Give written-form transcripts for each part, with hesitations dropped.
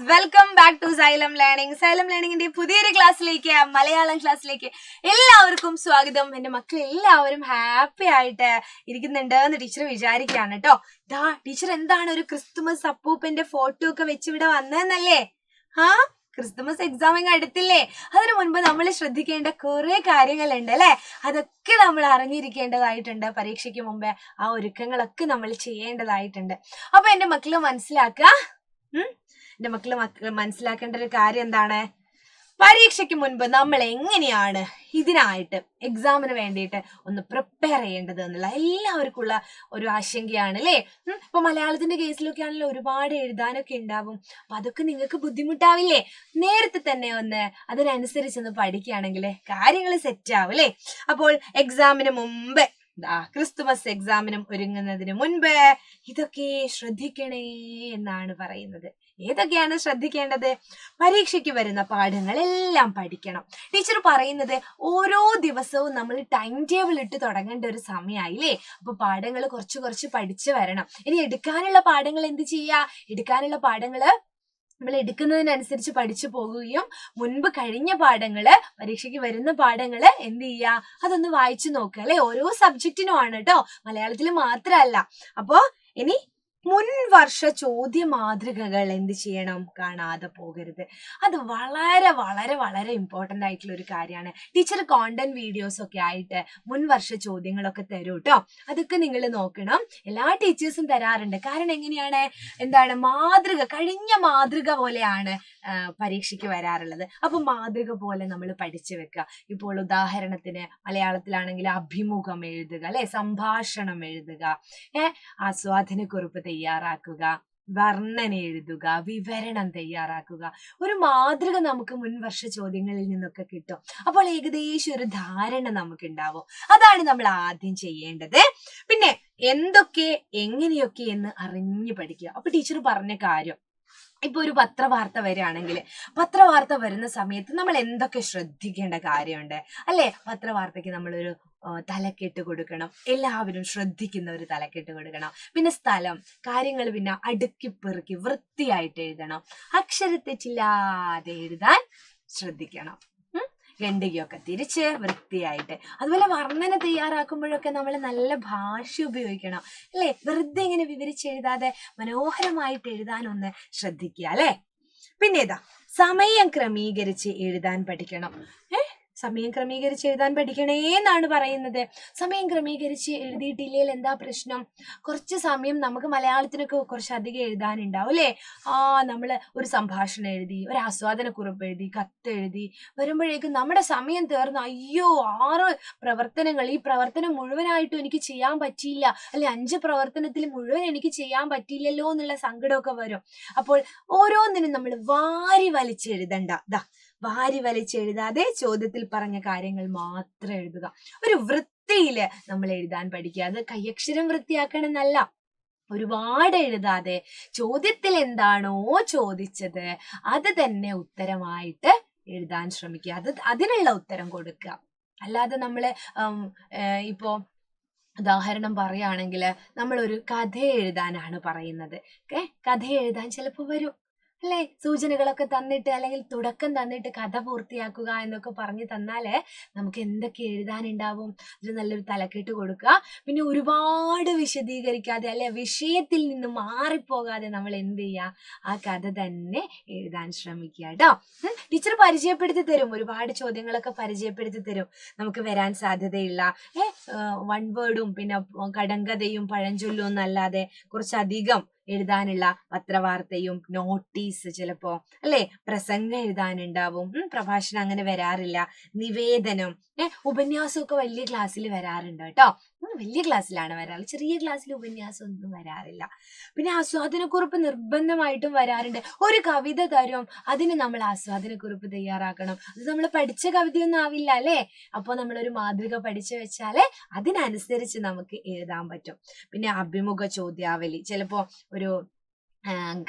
Welcome back to Xylem learning. Xylem ലേണിംഗിന്റെ പുതിയൊരു ക്ലാസ്സിലേക്ക്, മലയാളം ക്ലാസ്സിലേക്ക് എല്ലാവർക്കും സ്വാഗതം. എന്റെ മക്കൾ എല്ലാവരും ഹാപ്പി ആയിട്ട് ഇരിക്കുന്നുണ്ട് എന്ന് ടീച്ചർ വിചാരിക്കുകയാണ് കേട്ടോ. ടീച്ചർ എന്താണ് ഒരു ക്രിസ്തുമസ് അപ്പൂപ്പന്റെ ഫോട്ടോ ഒക്കെ വെച്ച് ഇവിടെ വന്നതെന്നല്ലേ? ക്രിസ്തുമസ് എക്സാം ഇങ്ങ് അടുത്തില്ലേ? അതിനു മുൻപ് നമ്മൾ ശ്രദ്ധിക്കേണ്ട കുറെ കാര്യങ്ങളുണ്ട് അല്ലെ? അതൊക്കെ നമ്മൾ അറിഞ്ഞിരിക്കേണ്ടതായിട്ടുണ്ട്. പരീക്ഷയ്ക്ക് മുമ്പേ ആ ഒരുക്കങ്ങളൊക്കെ നമ്മൾ ചെയ്യേണ്ടതായിട്ടുണ്ട്. അപ്പൊ എന്റെ മക്കള് മനസ്സിലാക്കേണ്ട ഒരു കാര്യം എന്താണ്? പരീക്ഷയ്ക്ക് മുൻപ് നമ്മൾ എങ്ങനെയാണ് ഇതിനായിട്ട് എക്സാമിന് വേണ്ടിയിട്ട് ഒന്ന് പ്രിപ്പയർ ചെയ്യേണ്ടത് എന്നുള്ള എല്ലാവർക്കുള്ള ഒരു ആശങ്കയാണ് അല്ലേ? ഇപ്പൊ മലയാളത്തിന്റെ കേസിലൊക്കെ ആണെങ്കിലും ഒരുപാട് എഴുതാനൊക്കെ ഉണ്ടാവും. അപ്പൊ അതൊക്കെ നിങ്ങൾക്ക് ബുദ്ധിമുട്ടാവില്ലേ? നേരത്തെ തന്നെ ഒന്ന് അതിനനുസരിച്ചൊന്ന് പഠിക്കുകയാണെങ്കിൽ കാര്യങ്ങൾ സെറ്റ് ആവും അല്ലേ? അപ്പോൾ എക്സാമിന് മുമ്പ് ക്രിസ്തുമസ് എക്സാമിനും ഒരുങ്ങുന്നതിന് മുൻപ് ഇതൊക്കെ ശ്രദ്ധിക്കണേ എന്നാണ് പറയുന്നത്. ഏതൊക്കെയാണ് ശ്രദ്ധിക്കേണ്ടത്? പരീക്ഷയ്ക്ക് വരുന്ന പാഠങ്ങളെല്ലാം പഠിക്കണം. ടീച്ചർ പറയുന്നത് ഓരോ ദിവസവും നമ്മൾ ടൈം ടേബിൾ ഇട്ട് തുടങ്ങേണ്ട ഒരു സമയമായില്ലേ? അപ്പൊ പാഠങ്ങൾ കുറച്ച് പഠിച്ചു വരണം. ഇനി എടുക്കാനുള്ള പാഠങ്ങൾ എന്ത് ചെയ്യാ? എടുക്കാനുള്ള പാഠങ്ങള് നമ്മൾ എടുക്കുന്നതിനനുസരിച്ച് പഠിച്ചു പോകുകയും മുൻപ് കഴിഞ്ഞ പാഠങ്ങള്, പരീക്ഷയ്ക്ക് വരുന്ന പാഠങ്ങള് എന്ത് ചെയ്യാ? അതൊന്ന് വായിച്ചു നോക്കുക അല്ലെ? ഓരോ സബ്ജക്റ്റിനും ആണ് കേട്ടോ, മലയാളത്തിൽ മാത്രമല്ല. അപ്പോ ഇനി മുൻവർഷ ചോദ്യ മാതൃകകൾ എന്ത് ചെയ്യണം? കാണാതെ പോകരുത്. അത് വളരെ വളരെ വളരെ ഇമ്പോർട്ടന്റ് ആയിട്ടുള്ള ഒരു കാര്യമാണ്. ടീച്ചർ കോണ്ടന്റ് വീഡിയോസ് ഒക്കെ ആയിട്ട് മുൻവർഷ ചോദ്യങ്ങളൊക്കെ തരും കേട്ടോ. അതൊക്കെ നിങ്ങൾ നോക്കണം. എല്ലാ ടീച്ചേഴ്സും തരാറുണ്ട്. കാരണം എങ്ങനെയാണ് മാതൃക, കഴിഞ്ഞ മാതൃക പോലെയാണ് പരീക്ഷയ്ക്ക് വരാറുള്ളത്. അപ്പൊ മാതൃക പോലെ നമ്മൾ പഠിച്ചു വെക്കുക. ഇപ്പോൾ ഉദാഹരണത്തിന് മലയാളത്തിലാണെങ്കിൽ അഭിമുഖം എഴുതുക അല്ലെ? സംഭാഷണം എഴുതുക, ആസ്വാദനക്കുറിപ്പ് തയ്യാറാക്കുക, വർണ്ണന എഴുതുക, വിവരണം തയ്യാറാക്കുക. ഒരു മാതൃക നമുക്ക് മുൻവർഷ ചോദ്യങ്ങളിൽ നിന്നൊക്കെ കിട്ടും. അപ്പോൾ ഏകദേശം ഒരു ധാരണ നമുക്ക് ഉണ്ടാവും. അതാണ് നമ്മൾ ആദ്യം ചെയ്യേണ്ടത്. പിന്നെ എന്തൊക്കെ എങ്ങനെയൊക്കെ എന്ന് അറിഞ്ഞു പഠിക്കുക. അപ്പൊ ടീച്ചർ പറഞ്ഞ കാര്യം, ഇപ്പൊ ഒരു പത്രവാർത്ത വരികയാണെങ്കിൽ പത്രവാർത്ത വരുന്ന സമയത്ത് നമ്മൾ എന്തൊക്കെ ശ്രദ്ധിക്കേണ്ട കാര്യമുണ്ട് അല്ലെ? പത്രവാർത്തയ്ക്ക് നമ്മളൊരു തലക്കെട്ട് കൊടുക്കണം. എല്ലാവരും ശ്രദ്ധിക്കുന്ന ഒരു തലക്കെട്ട് കൊടുക്കണം. പിന്നെ സ്ഥലം, കാര്യങ്ങൾ പിന്നെ അടുക്കി പെറുക്കി വൃത്തിയായിട്ട് എഴുതണം. അക്ഷരത്തെറ്റില്ലാതെ എഴുതാൻ ശ്രദ്ധിക്കണം. ഖണ്ഡികയൊക്കെ തിരിച്ച് വൃത്തിയായിട്ട്. അതുപോലെ വർണ്ണന തയ്യാറാക്കുമ്പോഴൊക്കെ നമ്മൾ നല്ല ഭാഷ ഉപയോഗിക്കണം അല്ലെ? വെറുതെ ഇങ്ങനെ വിവരിച്ചെഴുതാതെ മനോഹരമായിട്ട് എഴുതാനൊന്ന് ശ്രദ്ധിക്കുക അല്ലെ? പിന്നെ സമയം ക്രമീകരിച്ച് എഴുതാൻ പഠിക്കണം. സമയം ക്രമീകരിച്ച് എഴുതാൻ പഠിക്കണേ എന്നാണ് പറയുന്നത്. സമയം ക്രമീകരിച്ച് എഴുതിയിട്ടില്ലെങ്കിൽ എന്താ പ്രശ്നം? കുറച്ച് സമയം നമുക്ക് മലയാളത്തിനൊക്കെ കുറച്ചധികം എഴുതാനുണ്ടാവും അല്ലേ? നമ്മള് ഒരു സംഭാഷണം എഴുതി, ഒരു ആസ്വാദനക്കുറിപ്പ് എഴുതി, കത്തെഴുതി വരുമ്പോഴേക്കും നമ്മുടെ സമയം തീർന്നു. അയ്യോ, 6 പ്രവർത്തനങ്ങൾ, ഈ പ്രവർത്തനം മുഴുവനായിട്ടും എനിക്ക് ചെയ്യാൻ പറ്റിയില്ല, അല്ലെ 5 പ്രവർത്തനത്തിൽ മുഴുവൻ എനിക്ക് ചെയ്യാൻ പറ്റിയില്ലല്ലോ എന്നുള്ള സങ്കടമൊക്കെ വരും. അപ്പോൾ ഓരോന്നിനും നമ്മൾ വാരി വലിച്ചെഴുതണ്ട. വാരി വലിച്ചെഴുതാതെ ചോദ്യത്തിൽ പറഞ്ഞ കാര്യങ്ങൾ മാത്രം എഴുതുക. ഒരു വൃത്തിയില് നമ്മൾ എഴുതാൻ പഠിക്കുക. അത് കയ്യക്ഷരം വൃത്തിയാക്കണം എന്നല്ല, ഒരുപാട് എഴുതാതെ ചോദ്യത്തിൽ എന്താണോ ചോദിച്ചത് അത് തന്നെ ഉത്തരമായിട്ട് എഴുതാൻ ശ്രമിക്കുക. അതിനുള്ള ഉത്തരം കൊടുക്കുക. അല്ലാതെ നമ്മള് ഇപ്പോ ഉദാഹരണം പറയുകയാണെങ്കിൽ നമ്മളൊരു കഥ എഴുതാനാണ് പറയുന്നത്. കഥ എഴുതാൻ ചിലപ്പോൾ വരും അല്ലെ? സൂചനകളൊക്കെ തന്നിട്ട് അല്ലെങ്കിൽ തുടക്കം തന്നിട്ട് കഥ പൂർത്തിയാക്കുക എന്നൊക്കെ പറഞ്ഞു തന്നാല് നമുക്ക് എന്തൊക്കെ എഴുതാനുണ്ടാവും? അതിന് നല്ലൊരു തലക്കെട്ട് കൊടുക്കുക. പിന്നെ ഒരുപാട് വിശദീകരിക്കാതെ അല്ലെ വിഷയത്തിൽ നിന്ന് മാറിപ്പോകാതെ നമ്മൾ എന്ത് ചെയ്യുക? ആ കഥ തന്നെ എഴുതാൻ ശ്രമിക്കുക കേട്ടോ. ടീച്ചർ പരിചയപ്പെടുത്തി തരും, ഒരുപാട് ചോദ്യങ്ങളൊക്കെ പരിചയപ്പെടുത്തി തരും. നമുക്ക് വരാൻ സാധ്യതയുള്ള 1 വേർഡും പിന്നെ കടങ്കഥയും പഴഞ്ചൊല്ലും എന്നല്ലാതെ കുറച്ചധികം എഴുതാനുള്ള പത്രവാർത്തയും നോട്ടീസ്, ചിലപ്പോ അല്ലെ പ്രസംഗം എഴുതാനുണ്ടാവും. പ്രഭാഷണം അങ്ങനെ വരാറില്ല. നിവേദനം, ഉപന്യാസമൊക്കെ വലിയ ക്ലാസ്സിൽ വരാറുണ്ട് കേട്ടോ. വലിയ ക്ലാസ്സിലാണ് വരാറ്, ചെറിയ ക്ലാസ്സിൽ ഉപന്യാസം ഒന്നും വരാറില്ല. പിന്നെ ആസ്വാദനക്കുറിപ്പ് നിർബന്ധമായിട്ടും വരാറുണ്ട്. ഒരു കവിത തരും, അതിന് നമ്മൾ ആസ്വാദനക്കുറിപ്പ് തയ്യാറാക്കണം. അത് നമ്മൾ പഠിച്ച കവിതയൊന്നും ആവില്ല അല്ലെ? അപ്പൊ നമ്മളൊരു മാതൃക പഠിച്ചു വെച്ചാല് അതിനനുസരിച്ച് നമുക്ക് എഴുതാൻ പറ്റും. പിന്നെ അഭിമുഖ ചോദ്യാവലി, ചിലപ്പോ ഒരു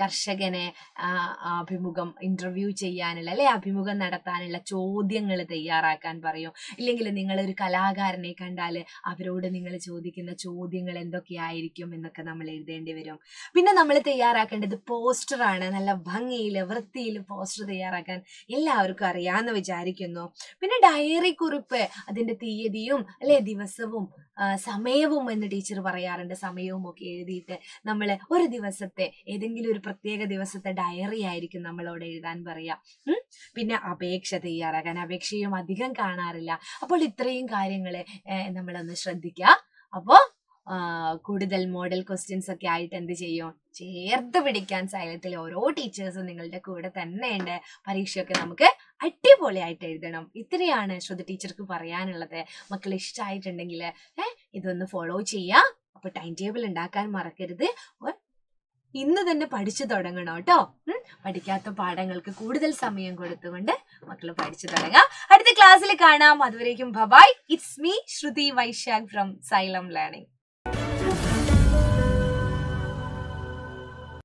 കർഷകനെ അഭിമുഖം ഇന്റർവ്യൂ ചെയ്യാനുള്ള അഭിമുഖം നടത്താനുള്ള ചോദ്യങ്ങൾ തയ്യാറാക്കാൻ പറയും. ഇല്ലെങ്കിൽ നിങ്ങളൊരു കലാകാരനെ കണ്ടാൽ അവരോട് നിങ്ങൾ ചോദിക്കുന്ന ചോദ്യങ്ങൾ എന്തൊക്കെയായിരിക്കും എന്നൊക്കെ നമ്മൾ എഴുതേണ്ടി വരും. പിന്നെ നമ്മൾ തയ്യാറാക്കേണ്ടത് പോസ്റ്ററാണ്. നല്ല ഭംഗിയിൽ വൃത്തിയിൽ പോസ്റ്റർ തയ്യാറാക്കാൻ എല്ലാവർക്കും അറിയാമെന്ന് വിചാരിക്കുന്നു. പിന്നെ ഡയറി കുറിപ്പ്, അതിന്റെ തീയതിയും ദിവസവും സമയവും എന്ന് ടീച്ചർ പറയാറുണ്ട്. സമയവും ഒക്കെ എഴുതിയിട്ട് നമ്മൾ ഒരു ദിവസത്തെ ഏതെങ്കിലും ഒരു പ്രത്യേക ദിവസത്തെ ഡയറി ആയിരിക്കും നമ്മളോട് എഴുതാൻ പറയാ. പിന്നെ അപേക്ഷ തയ്യാറാക്കാൻ, അപേക്ഷയും അധികം കാണാറില്ല. അപ്പോൾ ഇത്രയും കാര്യങ്ങൾ നമ്മളൊന്ന് ശ്രദ്ധിക്കുക. അപ്പോൾ കൂടുതൽ മോഡൽ ക്വസ്റ്റ്യൻസ് ഒക്കെ ആയിട്ട് എന്ത് ചെയ്യും, ചേർത്ത് പിടിക്കാൻ സൈലത്തിൽ ഓരോ ടീച്ചേഴ്സും നിങ്ങളുടെ കൂടെ തന്നെ ഉണ്ട്. പരീക്ഷയൊക്കെ നമുക്ക് അടിപൊളിയായിട്ട് എഴുതണം. ഇത്രയാണ് ശ്രുതി ടീച്ചർക്ക് പറയാനുള്ളത്. മക്കൾ ഇഷ്ടമായിട്ടുണ്ടെങ്കിൽ ഇതൊന്ന് ഫോളോ ചെയ്യാം. അപ്പൊ ടൈം ടേബിൾ ഉണ്ടാക്കാൻ മറക്കരുത്. ഇന്ന് തന്നെ പഠിച്ചു തുടങ്ങണം കേട്ടോ. പഠിക്കാത്ത പാഠങ്ങൾക്ക് കൂടുതൽ സമയം കൊടുത്തുകൊണ്ട് മക്കൾ പഠിച്ചു തുടങ്ങാം. അടുത്ത ക്ലാസ്സിൽ കാണാം. അതുവരേക്കും bye. It's me Shruti Vaishakh from Xylem learning.